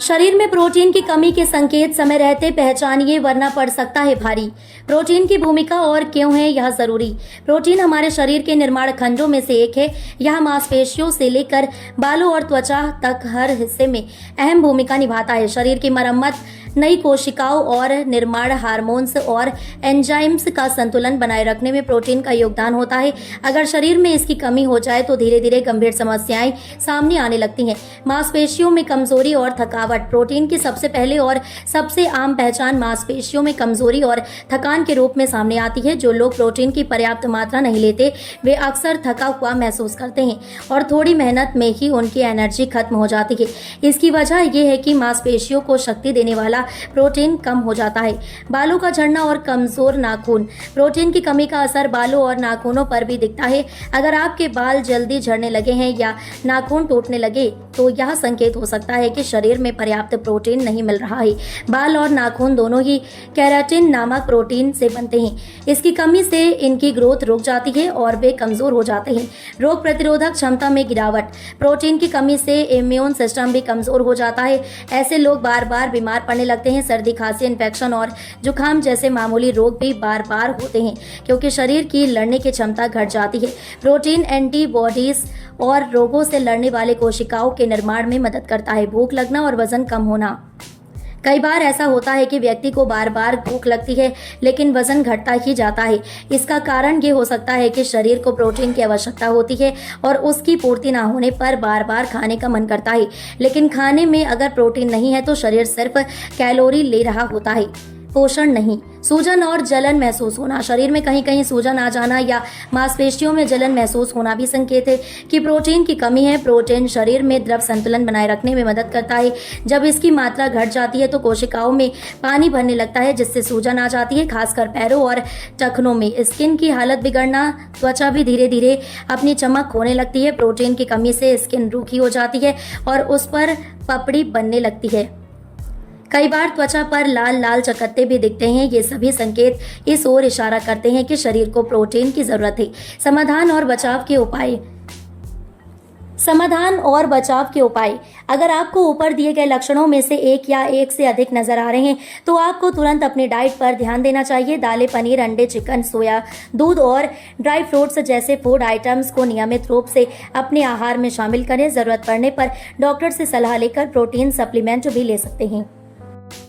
शरीर में प्रोटीन की कमी के संकेत समय रहते पहचानिए, वरना पड़ सकता है भारी। प्रोटीन की भूमिका और क्यों है यह जरूरी। प्रोटीन हमारे शरीर के निर्माण खंडों में से एक है। यह मांसपेशियों से लेकर बालों और त्वचा तक हर हिस्से में अहम भूमिका निभाता है। शरीर की मरम्मत, नई कोशिकाओं और निर्माण, हार्मोन्स और एंजाइम्स का संतुलन बनाए रखने में प्रोटीन का योगदान होता है। अगर शरीर में इसकी कमी हो जाए तो धीरे धीरे गंभीर समस्याएं सामने आने लगती हैं। मांसपेशियों में कमजोरी और थकावट। प्रोटीन की सबसे पहले और सबसे आम पहचान मांसपेशियों में कमजोरी और थकान के रूप में सामने आती है। जो लोग प्रोटीन की पर्याप्त मात्रा नहीं लेते वे अक्सर थका हुआ महसूस करते हैं और थोड़ी मेहनत में ही उनकी एनर्जी खत्म हो जाती है। इसकी वजह यह है कि मांसपेशियों को शक्ति देने वाला प्रोटीन कम हो जाता है। बालों का झड़ना और कमजोर नाखून। प्रोटीन की कमी का असर बालों और नाखूनों पर भी दिखता है। अगर आपके बाल जल्दी झड़ने लगे हैं या नाखून टूटने लगे तो यह संकेत हो सकता है कि शरीर में पर्याप्त प्रोटीन नहीं मिल रहा है। बाल और नाखून दोनों ही केराटिन नामक प्रोटीन से बनते हैं। इसकी कमी से इनकी ग्रोथ रुक जाती है और वे कमजोर हो जाते हैं। रोग प्रतिरोधक क्षमता में गिरावट। प्रोटीन की कमी से इम्यून सिस्टम भी कमजोर हो जाता है। ऐसे लोग बार बार बीमार पड़ने लगते हैं। सर्दी, खांसी, इन्फेक्शन और जुकाम जैसे मामूली रोग भी बार बार होते हैं क्योंकि शरीर की लड़ने की क्षमता घट जाती है। प्रोटीन एंटीबॉडीज और रोगों से लड़ने वाले कोशिकाओं के निर्माण में मदद करता है। भूख लगना और वजन कम होना। कई बार ऐसा होता है कि व्यक्ति को बार बार भूख लगती है लेकिन वजन घटता ही जाता है। इसका कारण ये हो सकता है कि शरीर को प्रोटीन की आवश्यकता होती है और उसकी पूर्ति ना होने पर बार बार खाने का मन करता है, लेकिन खाने में अगर प्रोटीन नहीं है तो शरीर सिर्फ कैलोरी ले रहा होता है, पोषण नहीं। सूजन और जलन महसूस होना। शरीर में कहीं कहीं सूजन आ जाना या मांसपेशियों में जलन महसूस होना भी संकेत है कि प्रोटीन की कमी है। प्रोटीन शरीर में द्रव संतुलन बनाए रखने में मदद करता है। जब इसकी मात्रा घट जाती है तो कोशिकाओं में पानी भरने लगता है जिससे सूजन आ जाती है, खासकर पैरों और टखनों में। स्किन की हालत बिगड़ना। त्वचा भी धीरे धीरे अपनी चमक खोने लगती है। प्रोटीन की कमी से स्किन रूखी हो जाती है और उस पर पपड़ी बनने लगती है। कई बार त्वचा पर लाल लाल चकत्ते भी दिखते हैं। ये सभी संकेत इस ओर इशारा करते हैं कि शरीर को प्रोटीन की जरूरत है। समाधान और बचाव के उपाय। अगर आपको ऊपर दिए गए लक्षणों में से एक या एक से अधिक नजर आ रहे हैं तो आपको तुरंत अपनी डाइट पर ध्यान देना चाहिए। दालें, पनीर, अंडे, चिकन, सोया, दूध और ड्राई फ्रूट्स जैसे फूड आइटम्स को नियमित रूप से अपने आहार में शामिल करें। जरूरत पड़ने पर डॉक्टर से सलाह लेकर प्रोटीन सप्लीमेंट भी ले सकते हैं।